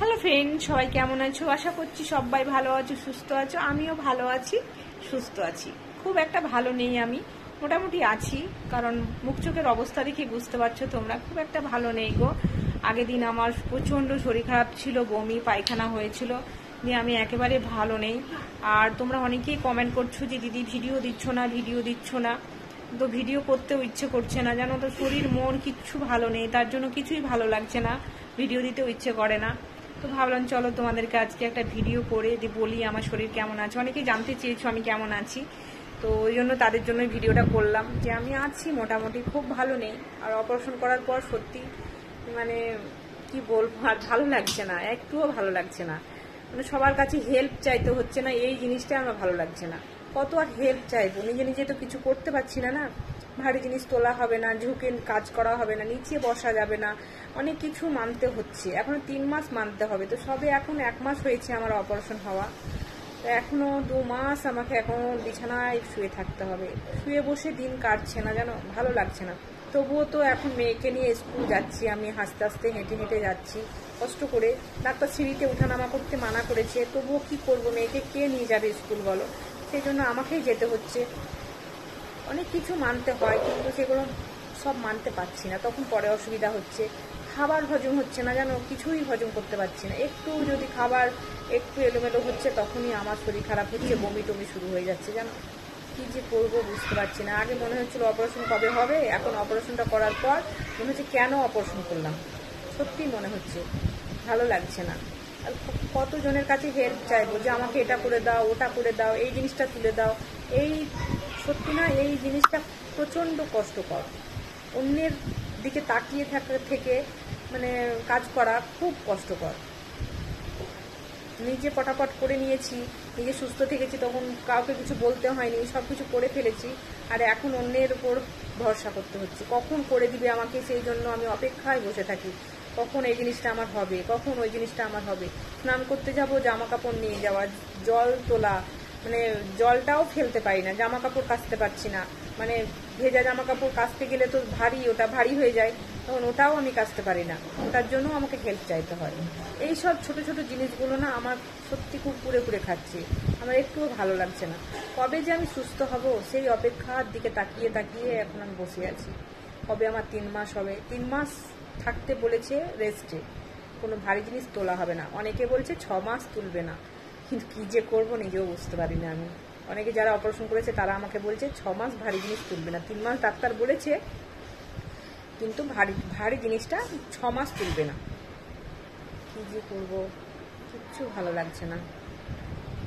Hello friend, সবাই কেমন আছো? আশা করছি সবাই ভালো আছো, সুস্থ আছো। আমিও ভালো আছি, সুস্থ আছি। খুব একটা ভালো নেই, আমি মোটামুটি আছি, কারণ মুখ চোখের অবস্থা দেখে বুঝতে পারছো তোমরা, খুব একটা ভালো নেই গো। আগের দিন আমার প্রচণ্ড শরীর খারাপ ছিল, বমি পায়খানা হয়েছিল, দিয়ে আমি একেবারে ভালো নেই। আর তোমরা অনেকেই কমেন্ট করছো যে দিদি ভিডিও দিচ্ছ না, ভিডিও দিচ্ছ না। তো ভিডিও করতেও ইচ্ছে করছে না, জানো তো, শরীর মন কিচ্ছু ভালো নেই, তার জন্য কিছুই ভালো লাগছে না, ভিডিও দিতেও ইচ্ছে করে না। তো ভাবলাম চলো তোমাদেরকে আজকে একটা ভিডিও করে বলি আমার শরীর কেমন আছে। অনেকেই জানতে চেয়েছো আমি কেমন আছি, তো ওই জন্য তাদের জন্য ভিডিওটা করলাম যে আমি আছি মোটামুটি, খুব ভালো নেই। আর অপারেশন করার পর সত্যি মানে কি বলবো, আর ভালো লাগছে না, একটুও ভালো লাগছে না। মানে সবার কাছে হেল্প চাইতে হচ্ছে না, এই জিনিসটা আমার ভালো লাগছে না। কত আর হেল্প চাইবো, নিজে নিজে তো কিছু করতে পারছি না। না, ভারী জিনিস তোলা হবে না, ঝুঁকে কাজ করা হবে না, নিচে বসা যাবে না, অনেক কিছু মানতে হচ্ছে। এখনো 3 মাস মানতে হবে, তো সবে এখন 1 মাস হয়েছে আমার অপারেশন হওয়া, তো এখনো 2 মাস আমাকে এখন বিছানায় শুয়ে থাকতে হবে। শুয়ে বসে দিন কাটছে না, জানো, ভালো লাগছে না। তবুও তো এখন মেয়েকে নিয়ে স্কুল যাচ্ছি, আমি আস্তে আস্তে হেঁটে হেঁটে যাচ্ছি কষ্ট করে। ডাক্তার সিঁড়িতে ওঠানামা করতে মানা করেছে, তবুও কি করব, মেয়েকে কে নিয়ে যাবে স্কুল বলো? সেই জন্য আমাকেই যেতে হচ্ছে। অনেক কিছু মানতে হয়, কিন্তু সেগুলো সব মানতে পারছি না, তখন পরে অসুবিধা হচ্ছে। খাবার হজম হচ্ছে না, জানো, কিছুই হজম করতে পারছি না। একটু যদি খাবার একটু এলোমেলো হচ্ছে, তখনই আমার শরীর খারাপ হচ্ছে, বমি টমি শুরু হয়ে যাচ্ছে, জানো। কী যে করবো বুঝতে পারছি না। আগে মনে হচ্ছিল অপারেশন কবে হবে, এখন অপারেশনটা করার পর মনে হচ্ছে কেন অপারেশন করলাম, সত্যি মনে হচ্ছে ভালো লাগছে না। আর কতজনের কাছে হেল্প চাইবো যে আমাকে এটা করে দাও, ওটা করে দাও, এই জিনিসটা তুলে দাও। এই সত্যি না, এই জিনিসটা প্রচণ্ড কষ্টকর। অন্যের দিকে তাকিয়ে থাকা থেকে মানে কাজ করা খুব কষ্টকর। নিজে পটাপট করে নিয়েছি, নিজে সুস্থ থেকেছি, তখন কাউকে কিছু বলতে হয়নি, সব কিছু করে ফেলেছি। আর এখন অন্যের উপর ভরসা করতে হচ্ছে, কখন করে দিবে আমাকে, সেই জন্য আমি অপেক্ষায় বসে থাকি, কখন এই জিনিসটা আমার হবে, কখন ওই জিনিসটা আমার হবে। স্নান করতে যাব, জামা কাপড় নিয়ে যাওয়া, জল তোলা, মানে জলটাও ফেলতে পারি না, জামা কাপড় কাচতে পারছি না। মানে ভেজা জামা কাপড় কাচতে গেলে তো ভারী, ওটা ভারী হয়ে যায়, তখন ওটাও আমি কাচতে পারি না, ওটার জন্য আমাকে হেল্প চাইতে হয়। এই সব ছোট ছোট জিনিসগুলো না আমার সত্যি খুব পুড়ে পুড়ে খাচ্ছে, আমার একটুও ভালো লাগছে না। কবে যে আমি সুস্থ হব সেই অপেক্ষার দিকে তাকিয়ে তাকিয়ে এখন আমি বসে আছি। কবে আমার 3 মাস হবে, 3 মাস থাকতে বলেছে রেস্টে, কোনো ভারী জিনিস তোলা হবে না। অনেকে বলছে 6 মাস তুলবে না, কিন্তু কী যে করবো নিজেও বুঝতে পারি না আমি। অনেকে যারা অপারেশন করেছে তারা আমাকে বলছে 6 মাস ভারী জিনিস তুলবে না, 3 মাস ডাক্তার বলেছে, কিন্তু ভারী ভারী জিনিসটা 6 মাস তুলবে না। কী যে করবো, কিচ্ছু ভালো লাগছে না।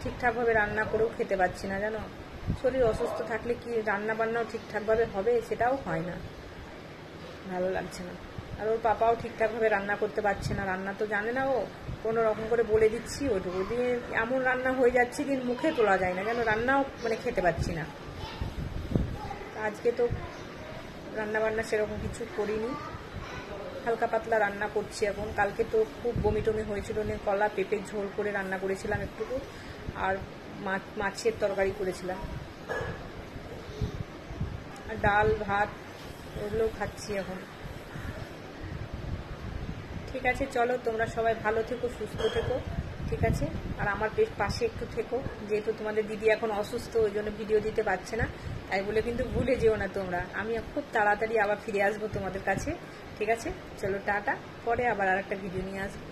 ঠিকঠাকভাবে রান্না করেও খেতে পারছি না, জানো। শরীর অসুস্থ থাকলে কি রান্না বান্নাও ঠিকঠাকভাবে হবে, সেটাও হয় না, ভালো লাগছে না। আর ওর পাপাও ঠিকঠাকভাবে রান্না করতে পারছে না, রান্না তো জানে না ও, কোনো রকম করে বলে দিচ্ছি ওটুকু দিয়ে এমন রান্না হয়ে যাচ্ছে যে মুখে তোলা যায় না, যেন রান্নাও মানে খেতে পাচ্ছি না। আজকে তো রান্না বান্না সেরকম কিছু করিনি, হালকা পাতলা রান্না করছি এখন। কালকে তো খুব বমি টমি হয়েছিল, কলা পেঁপের ঝোল করে রান্না করেছিলাম একটুকু, আর মাছের তরকারি করেছিলাম, আর ডাল ভাত ওগুলোও খাচ্ছি এখন। ঠিক আছে, চলো তোমরা সবাই ভালো থেকো, সুস্থ থেকো, ঠিক আছে। আর আমার পাশে একটু থেকো, যেহেতু তোমাদের দিদি এখন অসুস্থ, ওই জন্য ভিডিও দিতে পারছে না, তাই বলে কিন্তু ভুলে যেও না তোমরা। আমি খুব তাড়াতাড়ি আবার ফিরে আসবো তোমাদের কাছে, ঠিক আছে। চলো টাটা, পরে আবার আরেকটা ভিডিও নিয়ে আসবো।